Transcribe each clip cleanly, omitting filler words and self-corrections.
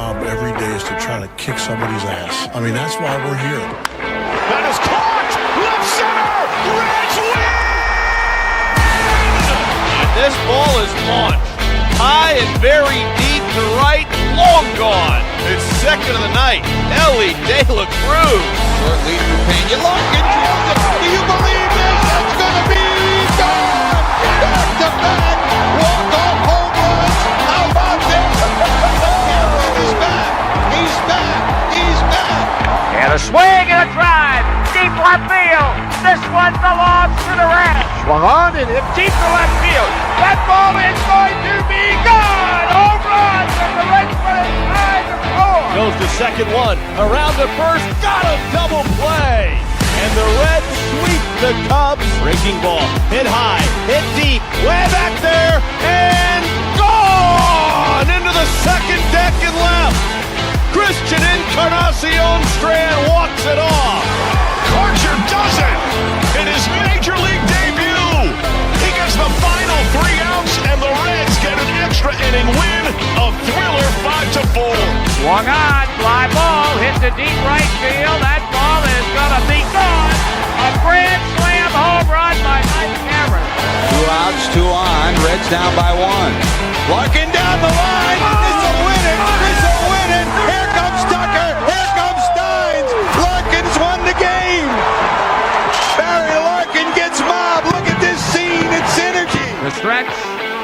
job every day is to try to kick somebody's ass. I mean, that's why we're here. That is caught! Left center! Reds win! And this ball is launched. High and very deep to right, long gone. It's second of the night. Elly De La Cruz. Short lead for Pena. Larkin drills it. Do you believe this? That's going to be gone! Back to back! Walk-off home runs! How about this? He's back! He's back! He's back! And a swing and a drive! Deep left field! This one belongs to the Reds! Swung on and hit Deep to left field! That ball is going to be gone! Home run! And the Reds put it 5-4! Goes to second one. Around to first. Got a double play! And the Reds sweep the Cubs. Breaking ball. Hit high. Hit deep. Way back there. And gone! Into the second deck and left. Christian Encarnacion Strand walks it off. Archer does it in his major league debut. He gets the final 3 outs, and the Reds get an extra inning win. A thriller 5-4. Swung on, fly ball, hit the deep right field. That ball is gonna be gone. A grand slam home run by Mike Cameron. 2 outs, 2 on. Reds down by 1. Larkin down the line. It's a winner. It's a winner. Here comes Tucker. Here comes Steins. Larkin's won the game. Barry Larkin gets mobbed. Look at this scene. It's synergy. The stretch,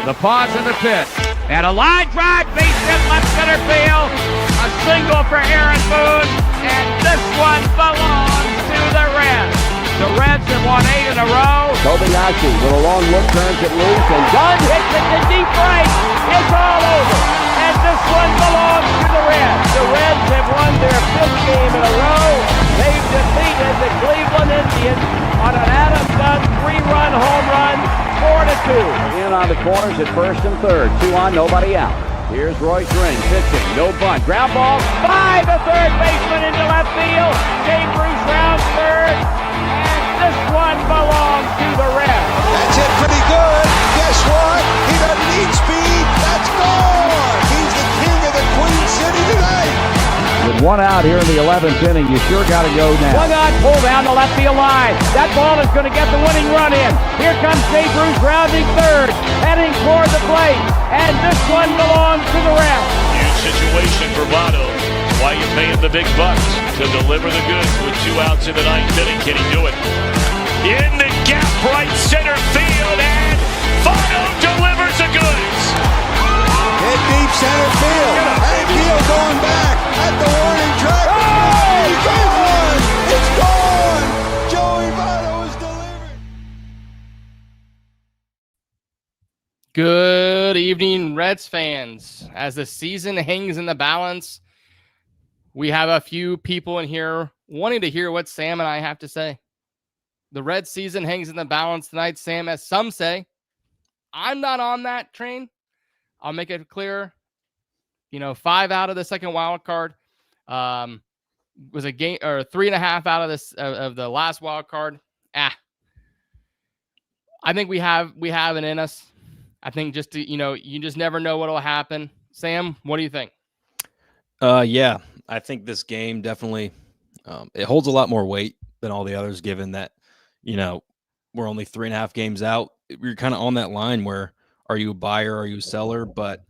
the pause and the pitch. And a line drive, base hit left center field. A single for Aaron Boone. And this one belongs to the Reds. The Reds have won 8 in a row. Kobayashi with a long look, turns it loose, and Dunn hits it to deep right. It's all over. And this one belongs to the Reds. The Reds have won their 5th game in a row. They've defeated the Cleveland Indians on an Adam Dunn 3-run home run, 4-2. In on the corners at first and third. 2 on, nobody out. Here's Royce Ring pitching, no bunt. Ground ball by the third baseman into left field. Keibert Ruiz rounds third. This one belongs to the Reds. That's it pretty good. Guess what? He doesn't need speed. That's gone. He's the king of the Queen City tonight. With 1 out here in the 11th inning, you sure got to go now. Swung on, pull down the left field line. That ball is going to get the winning run in. Here comes Keibert Ruiz rounding third, heading toward the plate. And this one belongs to the Reds. Huge situation for Votto. Why you paying the big bucks to deliver the goods with 2 outs in the 9th inning? Can he do it? In the gap, right center field, and Votto delivers the goods. Hit deep center field. Hank Hill going back at the warning track. Oh, he gets one. It's gone. Joey Votto is delivered. Good evening, Reds fans. As the season hangs in the balance, we have a few people in here wanting to hear what Sam and I have to say. The Reds season hangs in the balance tonight, Sam, as some say. I'm not on that train. I'll make it clear. 5 out of the second wild card was a game, or 3.5 out of this of the last wild card. I think we have it in us. I think just to, you just never know what will happen. Sam, what do you think? Yeah, I think this game definitely it holds a lot more weight than all the others, given that, we're only 3.5 games out. We're kind of on that line where, are you a buyer? Are you a seller? But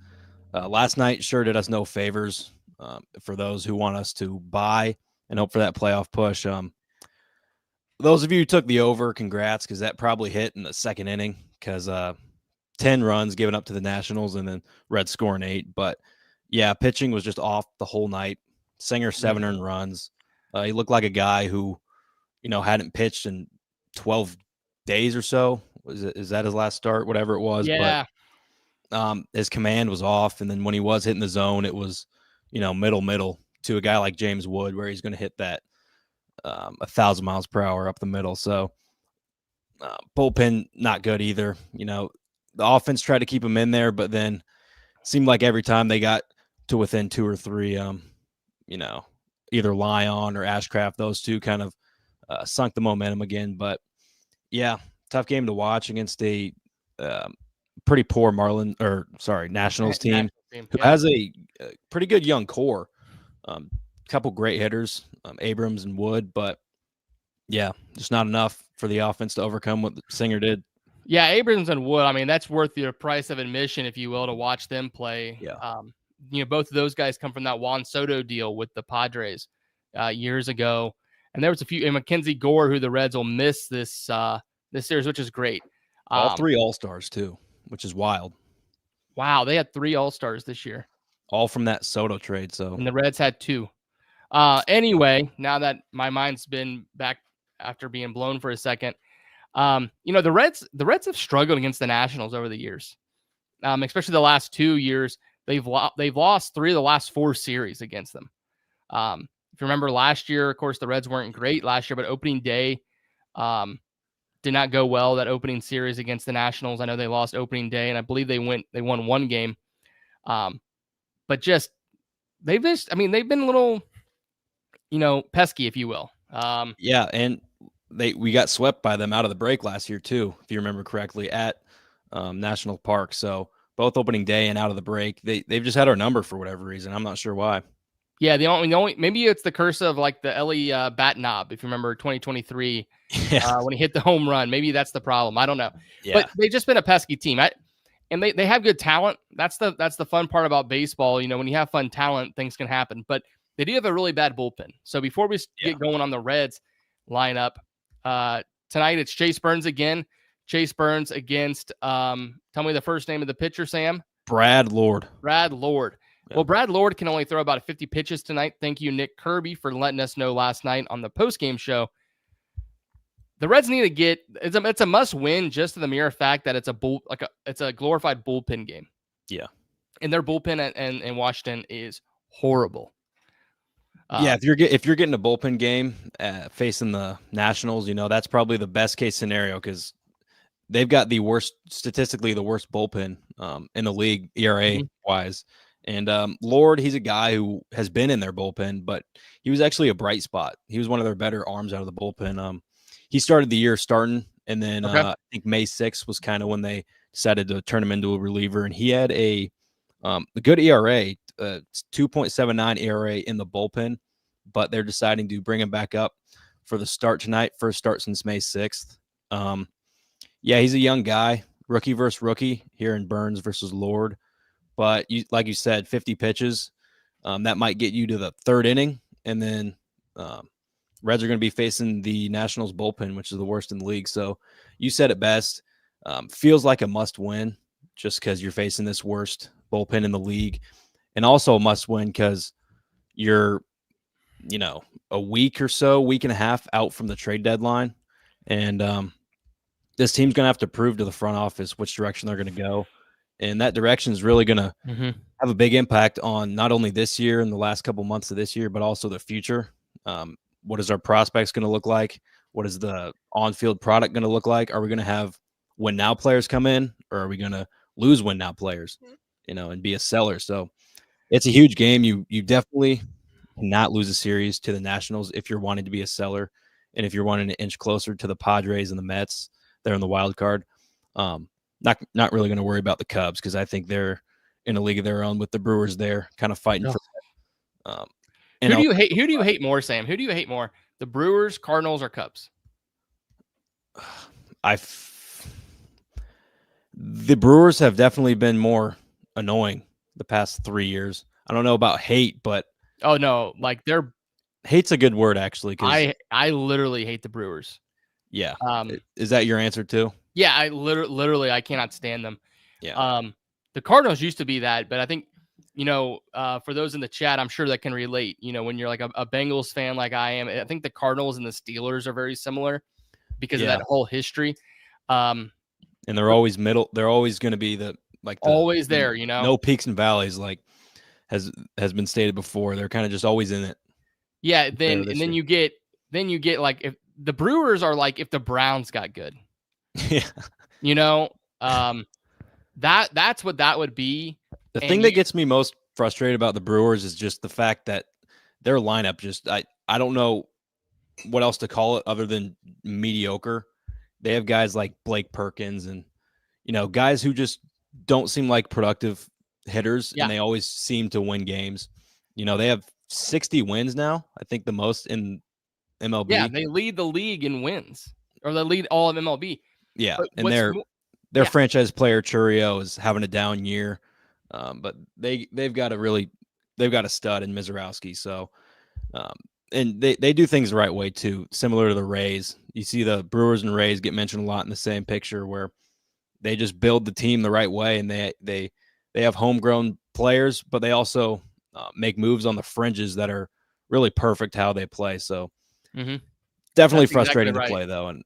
last night sure did us no favors for those who want us to buy and hope for that playoff push. Those of you who took the over, congrats, because that probably hit in the second inning, because 10 runs given up to the Nationals and then Reds scoring 8. But yeah, pitching was just off the whole night. Singer 7 earned runs. He looked like a guy who, hadn't pitched in 12 days or so. Is that his last start? Whatever it was. Yeah. But his command was off, and then when he was hitting the zone, it was, middle to a guy like James Wood, where he's going to hit that 1,000 miles per hour up the middle. So bullpen not good either. The offense tried to keep him in there, but then seemed like every time they got to within 2 or 3, either Lyon or Ashcraft, those two kind of sunk the momentum again. But yeah, tough game to watch against a pretty poor Nationals team. who has a pretty good young core. Couple great hitters, Abrams and Wood, but yeah, just not enough for the offense to overcome what Singer did. Yeah, Abrams and Wood, I mean, that's worth your price of admission, if you will, to watch them play. Yeah. Both of those guys come from that Juan Soto deal with the Padres years ago. And there was a few, and Mackenzie Gore, who the Reds will miss this series, which is great. All 3 All-Stars, too, which is wild. Wow, they had 3 All-Stars this year. All from that Soto trade, so. And the Reds had 2. Anyway, now that my mind's been back after being blown for a second, the Reds have struggled against the Nationals over the years, especially the last 2 years. They've lost 3 of the last 4 series against them. If you remember last year, of course, the Reds weren't great last year, but opening day did not go well. That opening series against the Nationals, I know they lost opening day, and I believe they won 1 game. But they've been a little, pesky, if you will. Yeah, and we got swept by them out of the break last year too, if you remember correctly, at National Park. So both opening day and out of the break, they've just had our number for whatever reason. I'm not sure why. Yeah, the only maybe it's the curse of like the Elly bat knob, if you remember 2023 when he hit the home run. Maybe that's the problem. I don't know. Yeah. But they've just been a pesky team. And they have good talent. That's the fun part about baseball. When you have fun talent, things can happen. But they do have a really bad bullpen. So before we get going on the Reds lineup, tonight it's Chase Burns again. Chase Burns against, tell me the first name of the pitcher, Sam. Brad Lord. Yeah. Well, Brad Lord can only throw about 50 pitches tonight. Thank you, Nick Kirby, for letting us know last night on the postgame show. The Reds need to get it's a must win just to the mere fact that it's a glorified bullpen game. Yeah. And their bullpen in Washington is horrible. If you're getting a bullpen game facing the Nationals, that's probably the best case scenario because they've got statistically the worst bullpen in the league ERA wise. And Lord, he's a guy who has been in their bullpen, but he was actually a bright spot. He was one of their better arms out of the bullpen. He started the year starting, and then I think May 6th was kind of when they decided to turn him into a reliever. And he had a good ERA, 2.79 ERA in the bullpen, but they're deciding to bring him back up for the start tonight. First start since May 6th. He's a young guy, rookie versus rookie here in Burns versus Lord. But like you said, 50 pitches, that might get you to the 3rd inning, and then Reds are going to be facing the Nationals bullpen, which is the worst in the league. So you said it best. Feels like a must win just because you're facing this worst bullpen in the league, and also a must win because you're, a week and a half out from the trade deadline, and this team's going to have to prove to the front office which direction they're going to go. And that direction is really going to have a big impact on not only this year and the last couple months of this year, but also the future. What is our prospects going to look like? What is the on-field product going to look like? Are we going to have win-now players come in, or are we going to lose win-now players, and be a seller? So it's a huge game. You definitely cannot lose a series to the Nationals if you're wanting to be a seller, and if you're wanting to inch closer to the Padres and the Mets, they're in the wild card. Not really going to worry about the Cubs because I think they're in a league of their own with the Brewers there, kind of fighting for. Who do you hate? Who do you hate more, Sam? Who do you hate more, the Brewers, Cardinals, or Cubs? The Brewers have definitely been more annoying the past 3 years. I don't know about hate, but hate's a good word actually. I literally hate the Brewers. Yeah. Is that your answer too? Yeah, I literally I cannot stand them. Yeah. The Cardinals used to be that, but I think, for those in the chat, I'm sure that can relate. When you're like a Bengals fan like I am, I think the Cardinals and the Steelers are very similar because of that whole history. And they're always middle. They're always going to be always there, No peaks and valleys, like has been stated before. They're kind of just always in it. Yeah. Then you get like if the Brewers are like if the Browns got good. Yeah. That's what that would be. The thing that gets me most frustrated about the Brewers is just the fact that their lineup I don't know what else to call it other than mediocre. They have guys like Blake Perkins and guys who just don't seem like productive hitters, and they always seem to win games. They have 60 wins now. I think the most in MLB. Yeah, they lead the league in wins, or they lead all of MLB. Yeah, but and their franchise player Churio is having a down year, but they've got a stud in Mizorowski. So, and they do things the right way too, similar to the Rays. You see the Brewers and Rays get mentioned a lot in the same picture, where they just build the team the right way, and they have homegrown players, but they also make moves on the fringes that are really perfect how they play. So definitely That's frustrating exactly to play though. And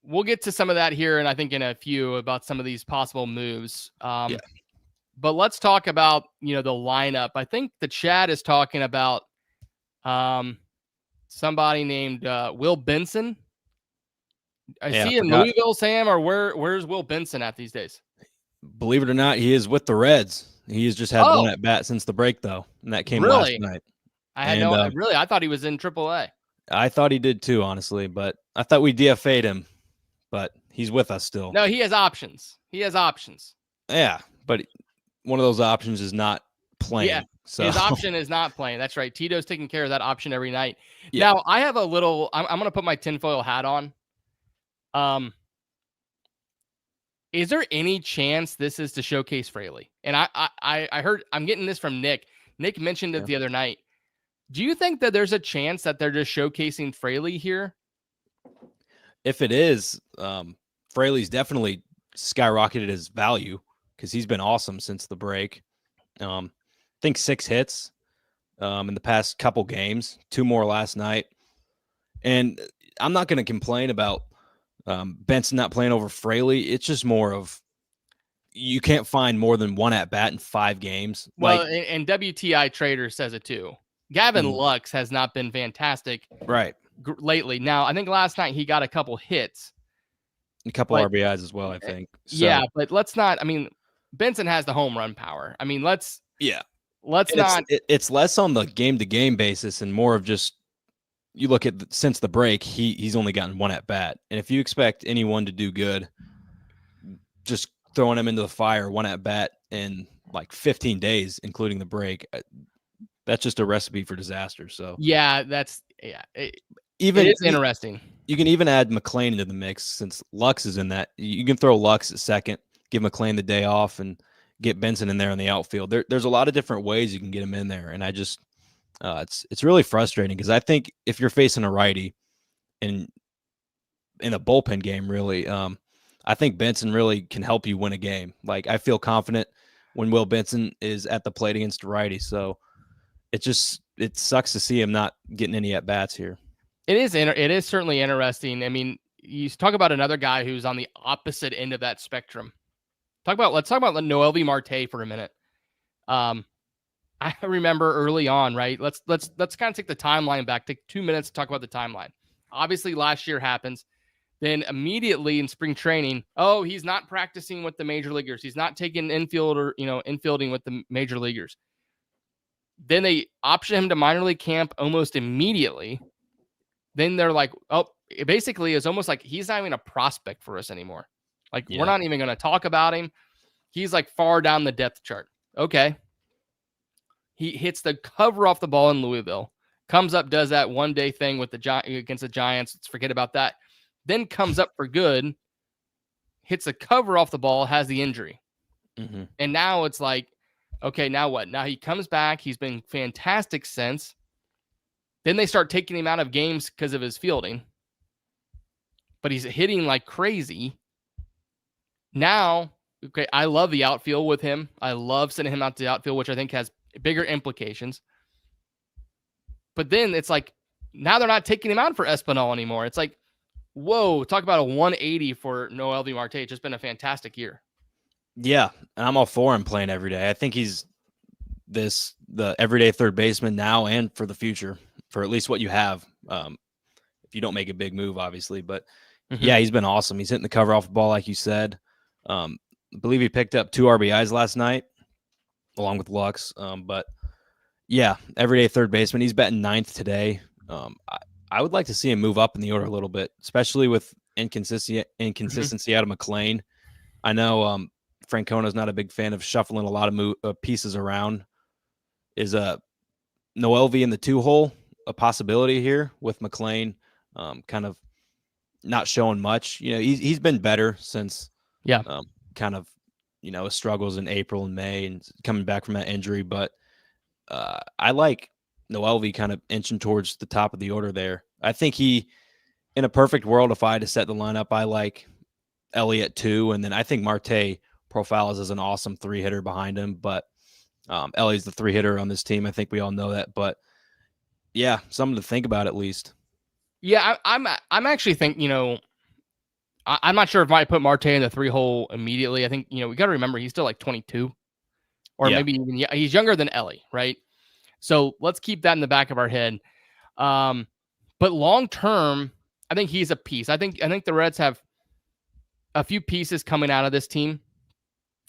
we'll get to some of that here, and I think in a few about some of these possible moves. But let's talk about the lineup. I think the chat is talking about somebody named Will Benson. Is he in Louisville, Sam, or where's Will Benson at these days? Believe it or not, he is with the Reds. He has just had one at bat since the break, though, and that came last night. I thought he was in AAA. I thought he did too, honestly, but I thought we DFA'd him, but he's with us still. No, he has options. Yeah, but one of those options is not playing. Yeah, so his option is not playing. That's right. Tito's taking care of that option every night. Yeah. Now, I have I'm going to put my tinfoil hat on. Is there any chance this is to showcase Fraley? And I heard, I'm getting this from Nick. Nick mentioned it the other night. Do you think that there's a chance that they're just showcasing Fraley here? If it is, Fraley's definitely skyrocketed his value because he's been awesome since the break. I think 6 hits in the past couple games, 2 more last night. And I'm not going to complain about Benson not playing over Fraley. It's just more of you can't find more than 1 at bat in 5 games. Well, and WTI Trader says it too. Gavin Lux has not been fantastic lately. Now, I think last night he got a couple hits. A couple RBIs as well, I think. So, yeah, but let's not. I mean, Benson has the home run power. I mean, let's not. It's less on the game-to-game basis and more of just you look at since the break, he's only gotten 1 at bat. And if you expect anyone to do good, just throwing him into the fire 1 at bat in like 15 days, including the break, that's just a recipe for disaster. So it is interesting. You can even add McLain into the mix since Lux is in that. You can throw Lux at second, give McLain the day off, and get Benson in there in the outfield. There's a lot of different ways you can get him in there, and I just it's really frustrating because I think if you're facing a righty in a bullpen game, really, I think Benson really can help you win a game. Like I feel confident when Will Benson is at the plate against a righty. So it sucks to see him not getting any at bats here. It is certainly interesting. I mean, you talk about another guy who's on the opposite end of that spectrum. Let's talk about Noelvi Marte for a minute. I remember early on, right? Let's kind of take the timeline back. Take 2 minutes to talk about the timeline. Obviously, last year happens. Then immediately in spring training, he's not practicing with the major leaguers. He's not taking infielding with the major leaguers. Then they option him to minor league camp almost immediately. Then they're like, it basically is almost like he's not even a prospect for us anymore. Like we're not even going to talk about him. He's like far down the depth chart. Okay. He hits the cover off the ball in Louisville, comes up, does that one-day thing with against the Giants. Let's forget about that. Then comes up for good, hits the cover off the ball, has the injury. Mm-hmm. And now it's like, okay, now what? Now he comes back. He's been fantastic since. Then they start taking him out of games because of his fielding. But he's hitting like crazy. Now, okay, I love the outfield with him. I love sending him out to the outfield, which I think has bigger implications. But then it's like, now they're not taking him out for Espinal anymore. It's like, whoa, talk about a 180 for Noelvi Marte. It's just been a fantastic year. Yeah, and I'm all for him playing every day. I think he's the everyday third baseman now and for the future, for at least what you have. If you don't make a big move, obviously. But yeah, he's been awesome. He's hitting the cover off the ball, like you said. I believe he picked up 2 RBIs last night, along with Lux. But yeah, everyday third baseman. He's batting 9th today. I would like to see him move up in the order a little bit, especially with inconsistency out of McLain. I know Francona's not a big fan of shuffling a lot of pieces around. Is Noelvi in the 2-hole a possibility here with McLain kind of not showing much? He's been better since kind of his struggles in April and May and coming back from that injury. But I like Noelvi kind of inching towards the top of the order there. I think in a perfect world, if I had to set the lineup, I like Elly at 2, and then I think Marte profiles as an awesome 3-hitter behind him. But Elly's the 3-hitter on this team. I think we all know that. But yeah, something to think about at least. Yeah, I'm actually thinking, I'm not sure if I put Marte in the 3-hole immediately. I think, we got to remember he's still like 22 or maybe even, he's younger than Elly, right? So let's keep that in the back of our head. But long term, I think he's a piece. I think the Reds have a few pieces coming out of this team.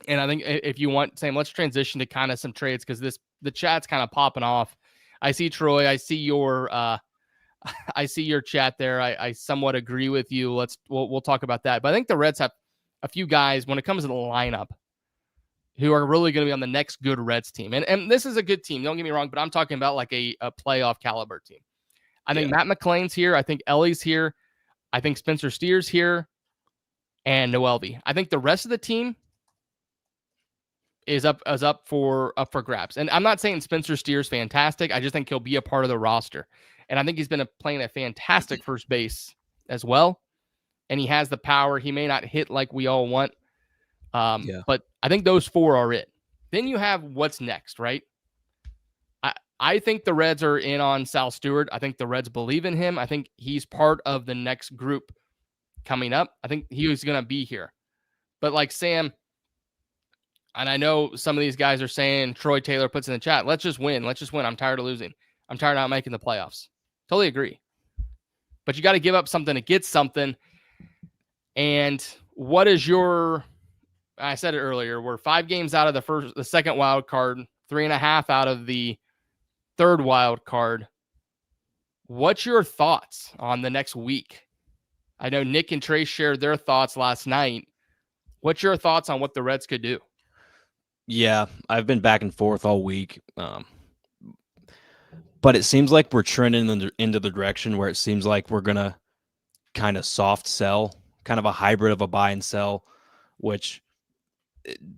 And I think if you want, Sam, let's transition to kind of some trades because the chat's kind of popping off. I see Troy. I see your chat there. I somewhat agree with you. We'll talk about that. But I think the Reds have a few guys when it comes to the lineup who are really going to be on the next good Reds team. And this is a good team. Don't get me wrong, but I'm talking about like a playoff caliber team. I think Matt McLain's here. I think Elly's here. I think Spencer Steer's here and Noelvi. I think the rest of the team is up for grabs. And I'm not saying Spencer Steer's fantastic. I just think he'll be a part of the roster. And I think he's been playing a fantastic first base as well. And he has the power. He may not hit like we all want. But I think those 4 are it. Then you have what's next, right? I think the Reds are in on Sal Stewart. I think the Reds believe in him. I think he's part of the next group coming up. I think he was going to be here. But like Sam, and I know some of these guys are saying, Troy Taylor puts in the chat, let's just win. Let's just win. I'm tired of losing. I'm tired of not making the playoffs. Totally agree. But you got to give up something to get something. And what is I said it earlier, we're 5 games out of the second wild card, 3.5 out of the third wild card. What's your thoughts on the next week? I know Nick and Trace shared their thoughts last night. What's your thoughts on what the Reds could do? Yeah, I've been back and forth all week. But it seems like we're trending into the direction where it seems like we're going to kind of soft sell, kind of a hybrid of a buy and sell, which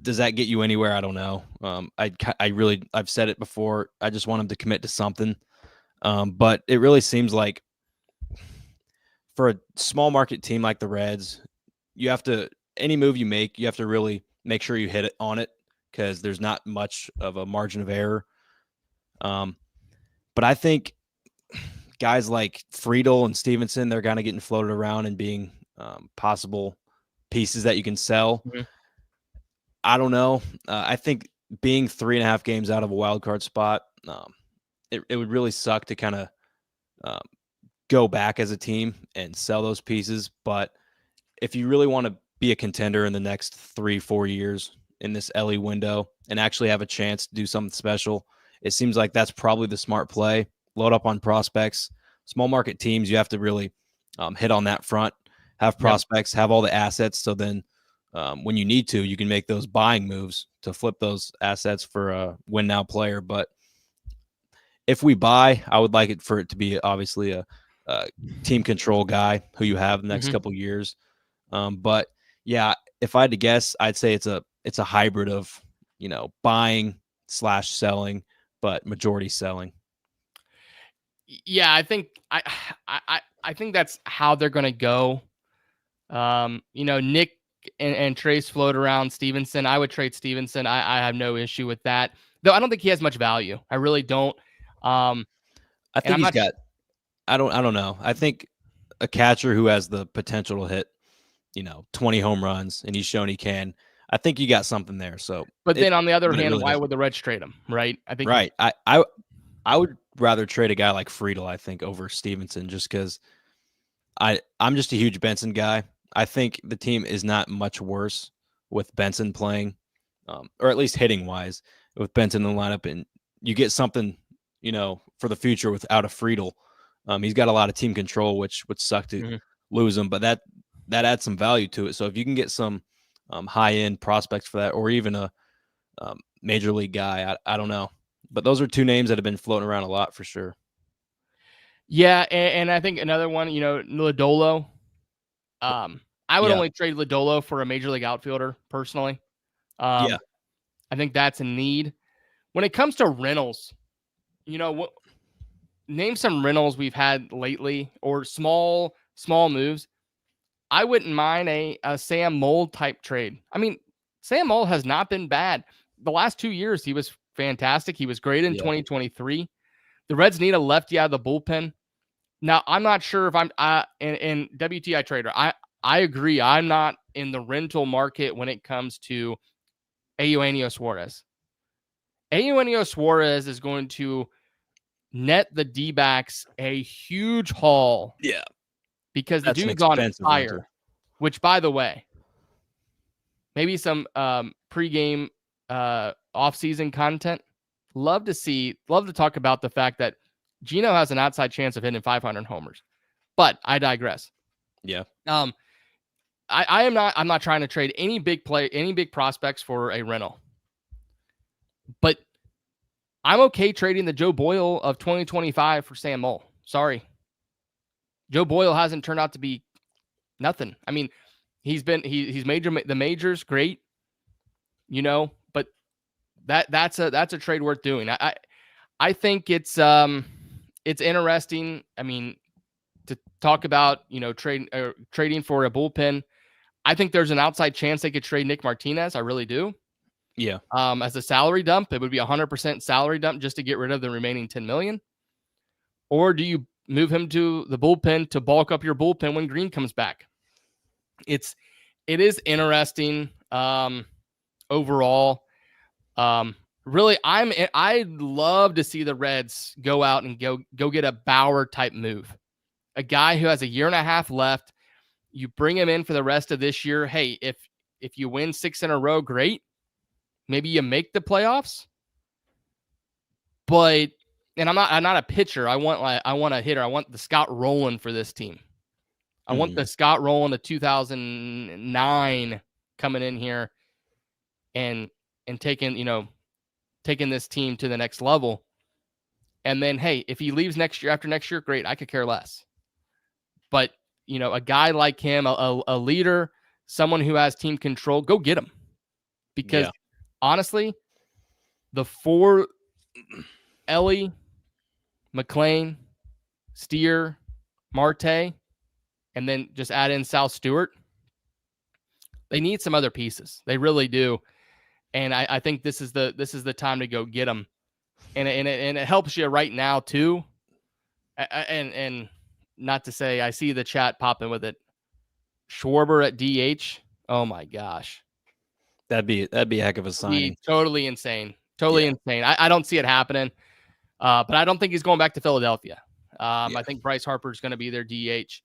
does that get you anywhere? I don't know. I've said it before. I just want him to commit to something. But it really seems like for a small market team like the Reds, any move you make, you have to really make sure you hit it on it because there's not much of a margin of error. But I think guys like Friedel and Stevenson, they're kind of getting floated around and being possible pieces that you can sell. Mm-hmm. I don't know. I think being 3.5 games out of a wild card spot, it would really suck to kind of go back as a team and sell those pieces. But if you really want to be a contender in the next 3-4 years in this Elly window and actually have a chance to do something special, it seems like that's probably the smart play. Load up on prospects. Small market teams, you have to really hit on that front, have prospects, have all the assets. So then when you need to, you can make those buying moves to flip those assets for a win now player. But if we buy, I would like it for it to be obviously a team control guy who you have the next couple years. But yeah, if I had to guess, I'd say it's a hybrid of, buying / selling, but majority selling. Yeah, I think I think that's how they're going to go. Nick and Trace float around Stevenson. I would trade Stevenson. I have no issue with that, though. I don't think he has much value. I really don't. I think he's got. I don't know. I think a catcher who has the potential to hit, 20 home runs, and he's shown he can. I think you got something there. So, but then on the other hand, really why would the Reds trade him? Right? I think right. I would rather trade a guy like Friedel, I think, over Stevenson, just because I'm just a huge Benson guy. I think the team is not much worse with Benson playing, or at least hitting wise, with Benson in the lineup, and you get something, for the future without a Friedel. He's got a lot of team control, which would suck to lose him, but that adds some value to it. So if you can get some high-end prospects for that, or even a major league guy. I don't know. But those are two names that have been floating around a lot for sure. Yeah, and I think another one, Lodolo. I would only trade Lodolo for a major league outfielder, personally. I think that's a need. When it comes to rentals, name some rentals we've had lately or small moves. I wouldn't mind a Sam Mold type trade. I mean, Sam Mold has not been bad. The last 2 years, he was fantastic. He was great in 2023. The Reds need a lefty out of the bullpen. Now, I'm not sure if I'm in WTI Trader. I agree. I'm not in the rental market when it comes to Eugenio Suarez. Eugenio Suarez is going to net the D-backs a huge haul. Yeah. Because the dude's on fire. Which, by the way, maybe some pregame off-season content. Love to talk about the fact that Gino has an outside chance of hitting 500 homers. But I digress. Yeah. I'm not trying to trade any big prospects for a rental. But I'm okay trading the Joe Boyle of 2025 for Sam Moll. Sorry. Joe Boyle hasn't turned out to be nothing. I mean, he's made the majors, great, but that's a trade worth doing. I think it's interesting. I mean, to talk about, trading for a bullpen. I think there's an outside chance they could trade Nick Martinez. I really do. Yeah. As a salary dump, it would be 100% salary dump just to get rid of the remaining $10 million. Or do you move him to the bullpen to bulk up your bullpen when Greene comes back? It is interesting. Overall, really, I'd love to see the Reds go out and go get a Bauer type move, a guy who has a year and a half left. You bring him in for the rest of this year. Hey, if you win 6 in a row, great. Maybe you make the playoffs. But I'm not a pitcher. I want a hitter. I want the Scott Rowland for this team. I want the Scott Rowland of 2009 coming in here and taking this team to the next level. And then, hey, if he leaves after next year, great. I could care less. But, a guy like him, a leader, someone who has team control, go get him. Because honestly, the 4 Elly, McLain, Steer, Marte, and then just add in Sal Stewart. They need some other pieces. They really do. And I think this is the time to go get them. And it helps you right now too. And not to say, I see the chat popping with it. Schwarber at DH. Oh my gosh. That'd be a heck of a signing. Totally insane. Insane. I don't see it happening. But I don't think he's going back to Philadelphia. I think Bryce Harper is going to be their DH.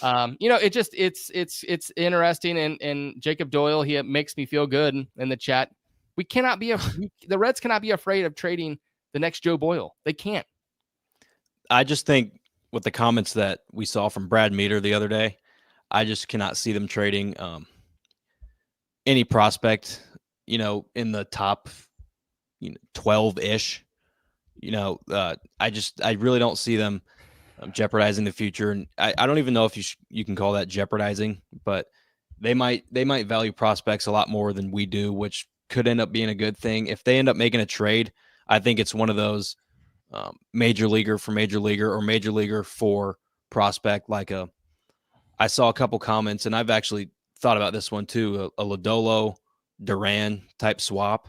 It's interesting. And Jacob Doyle, he makes me feel good in the chat. The Reds cannot be afraid of trading the next Joe Boyle. They can't. I just think with the comments that we saw from Brad Meter the other day, I just cannot see them trading any prospect, in the top 12-ish. I really don't see them jeopardizing the future. And I don't even know if you can call that jeopardizing, but they might value prospects a lot more than we do, which could end up being a good thing. If they end up making a trade, I think it's one of those major leaguer for major leaguer or major leaguer for prospect. I saw a couple comments, and I've actually thought about this one too, a Lodolo Duran type swap.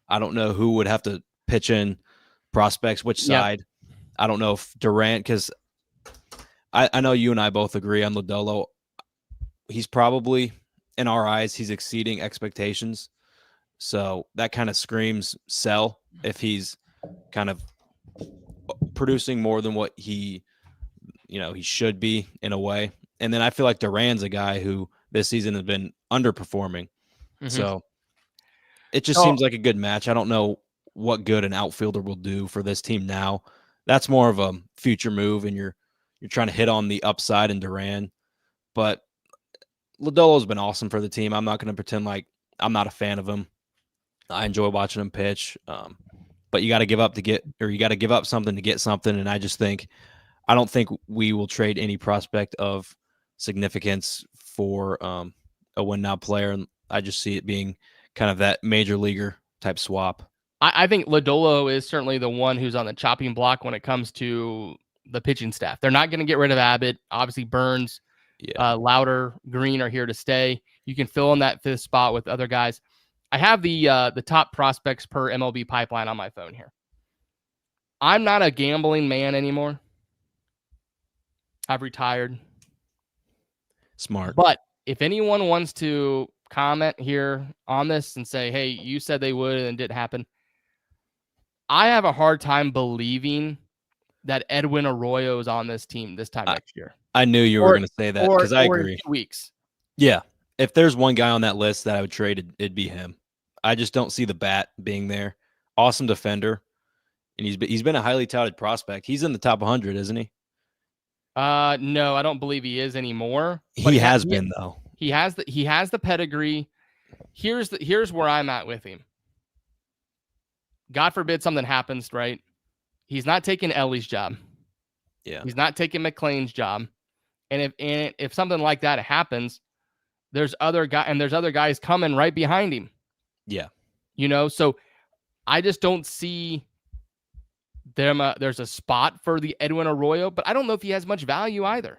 I don't know who would have to pitch in prospects, which side. I don't know if Durant, because I know you and I both agree on Lodolo. He's probably, in our eyes, he's exceeding expectations. So that kind of screams sell if he's kind of producing more than what he should be in a way. And then I feel like Duran's a guy who this season has been underperforming. Mm-hmm. So it just seems like a good match. I don't know what good an outfielder will do for this team now. That's more of a future move, and you're trying to hit on the upside in Duran. But Lodolo's been awesome for the team. I'm not going to pretend like I'm not a fan of him. I enjoy watching him pitch. But you got to give up you got to give up something to get something. And I don't think we will trade any prospect of significance for a win now player. And I just see it being kind of that major leaguer type swap. I think Lodolo is certainly the one who's on the chopping block when it comes to the pitching staff. They're not going to get rid of Abbott. Obviously, Burns, Louder, Greene are here to stay. You can fill in that fifth spot with other guys. I have the top prospects per MLB pipeline on my phone here. I'm not a gambling man anymore. I've retired. Smart. But if anyone wants to comment here on this and say, hey, you said they would and it didn't happen, I have a hard time believing that Edwin Arroyo is on this team this time next year. I knew you were going to say that because I agree. In 2 weeks. Yeah. If there's one guy on that list that I would trade, it'd be him. I just don't see the bat being there. Awesome defender. And he's been a highly touted prospect. He's in the top 100, isn't he? No, I don't believe he is anymore. He has been though. He has the pedigree. Here's where I'm at with him. God forbid something happens, right? He's not taking Elly's job. Yeah. He's not taking McLain's job. And if something like that happens, there's other guys coming right behind him. Yeah. So I just don't see there's a spot for the Edwin Arroyo, but I don't know if he has much value either.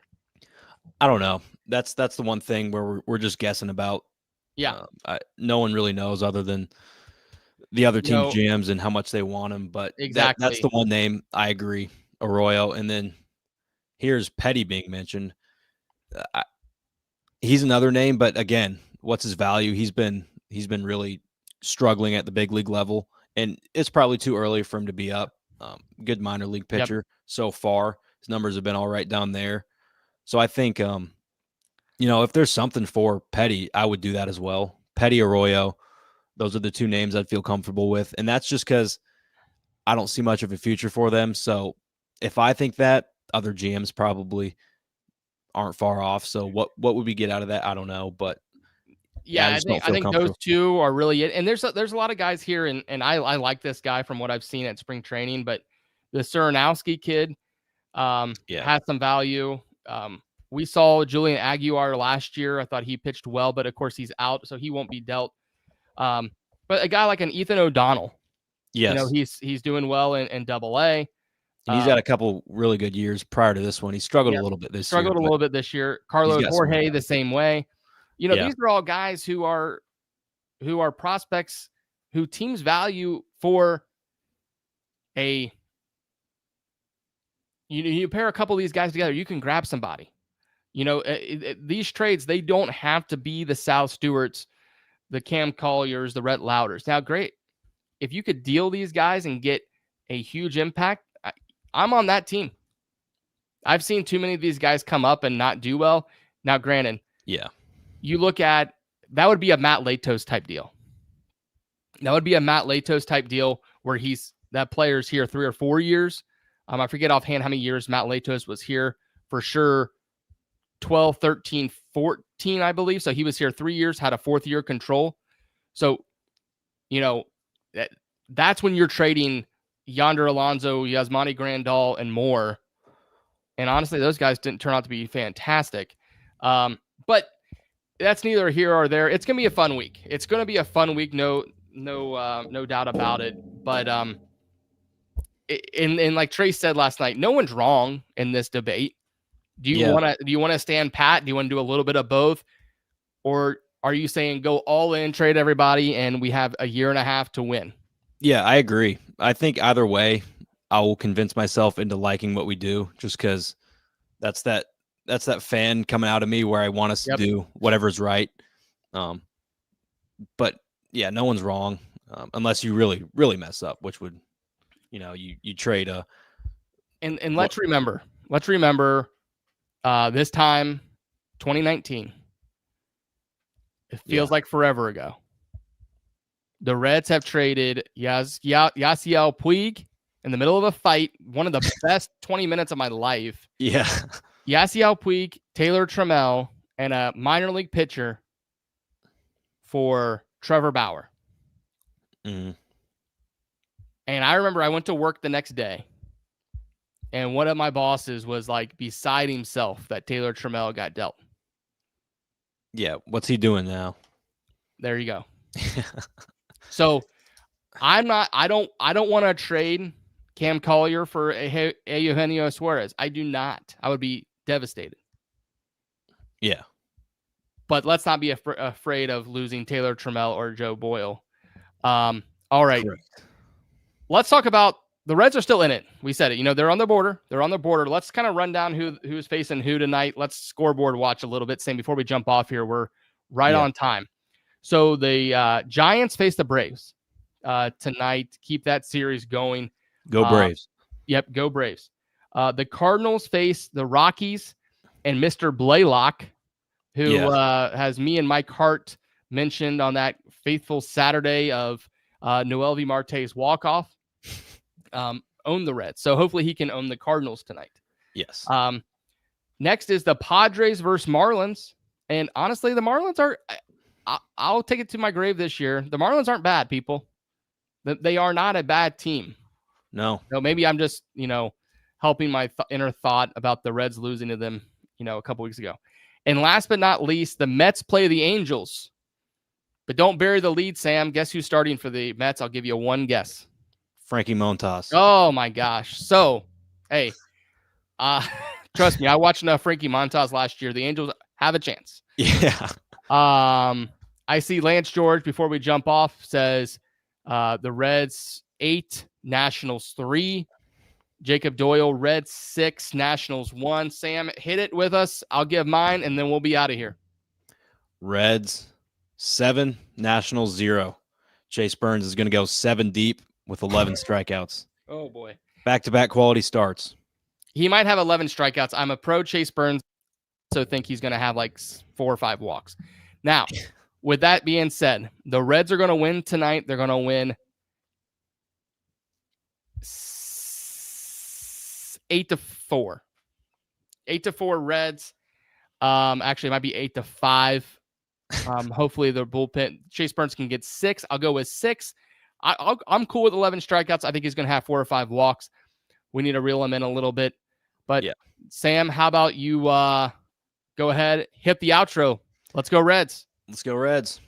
I don't know. That's the one thing where we're just guessing about. Yeah. No one really knows other than the other team's GMs and how much they want him. But exactly. That's the one name. I agree. Arroyo. And then here's Petty being mentioned. He's another name, but again, what's his value? He's been really struggling at the big league level, and it's probably too early for him to be up. Good minor league pitcher so far. His numbers have been all right down there. So I think, if there's something for Petty, I would do that as well. Petty, Arroyo, those are the two names I'd feel comfortable with. And that's just because I don't see much of a future for them. So if I think that, other GMs probably aren't far off. So what would we get out of that? I don't know. But I think those two are really it. And there's a lot of guys here, and I like this guy from what I've seen at spring training, but the Surinowski kid has some value. We saw Julian Aguilar last year. I thought he pitched well, but of course he's out, so he won't be dealt. But a guy like an Ethan O'Donnell, he's doing well in Double-A. And he's had a couple really good years prior to this one. He struggled a little bit this year. Carlos Jorge the same way. These are all guys who are prospects who teams value for you pair a couple of these guys together, you can grab somebody. These trades, they don't have to be the Sal Stewarts, the Cam Colliers, the Rhett Louders. Now, great. If you could deal these guys and get a huge impact, I'm on that team. I've seen too many of these guys come up and not do well. Now, granted, you look at that would be a Matt Latos type deal. That would be a Matt Latos type deal where that player's here 3 or 4 years. I forget offhand how many years Matt Latos was here. For sure, 12, 13, 14, I believe. So he was here 3 years, had a 4th year control. So, that's when you're trading Yonder Alonso, Yasmani Grandal, and more. And honestly, those guys didn't turn out to be fantastic. But that's neither here or there. It's going to be a fun week. It's going to be a fun week. No doubt about it. But, and like Trey said last night, no one's wrong in this debate. Do you want to stand pat? Do you want to do a little bit of both? Or are you saying go all in, trade everybody, and we have a year and a half to win? Yeah, I agree. I think either way, I will convince myself into liking what we do just because that's that fan coming out of me where I want us to do whatever's right. But yeah, no one's wrong unless you really, really mess up, which would, you trade a. And let's remember this time, 2019. It feels like forever ago. The Reds have traded Yasiel Puig in the middle of a fight, one of the best 20 minutes of my life. Yeah. Yasiel Puig, Taylor Trammell, and a minor league pitcher for Trevor Bauer. Mhm. And I remember I went to work the next day, and one of my bosses was like beside himself that Taylor Trammell got dealt. Yeah, what's he doing now? There you go. So I don't want to trade Cam Collier for Eugenio Suarez. I do not. I would be devastated. Yeah. But let's not be afraid of losing Taylor Trammell or Joe Boyle. All right. Correct. Let's talk about the Reds are still in it. We said it. You know, they're on the border. Let's kind of run down who's facing who tonight. Let's scoreboard watch a little bit. Same before we jump off here. We're right on time. So the Giants face the Braves tonight. Keep that series going. Go Braves. Yep, go Braves. The Cardinals face the Rockies and Mr. Blaylock, who has me and Mike Hart mentioned on that faithful Saturday of Noel V. Marte's walk-off. Own the Reds. So hopefully he can own the Cardinals tonight. Yes. Next is the Padres versus Marlins. And honestly, the Marlins are... I'll take it to my grave this year. The Marlins aren't bad, people. They are not a bad team. No. So maybe I'm just, helping my inner thought about the Reds losing to them, a couple weeks ago. And last but not least, the Mets play the Angels. But don't bury the lead, Sam. Guess who's starting for the Mets? I'll give you one guess. Frankie Montas. Oh, my gosh. So, hey, trust me, I watched enough Frankie Montas last year. The Angels have a chance. Yeah. I see Lance George, before we jump off, says the Reds 8, Nationals 3. Jacob Doyle, Reds 6, Nationals 1. Sam, hit it with us. I'll give mine, and then we'll be out of here. Reds 7, Nationals 0. Chase Burns is going to go 7 deep with 11 strikeouts. Oh, boy. Back-to-back quality starts. He might have 11 strikeouts. I'm a pro Chase Burns, so think he's going to have like 4 or 5 walks. Now, with that being said, the Reds are going to win tonight. They're going to win 8-4. 8-4 Reds. Actually, it might be 8-5. Hopefully, the bullpen, Chase Burns can get 6. I'll go with 6. I'm cool with 11 strikeouts. I think he's going to have 4 or 5 walks. We need to reel him in a little bit. But, Sam, how about you go ahead, hit the outro. Let's go Reds. Let's go Reds.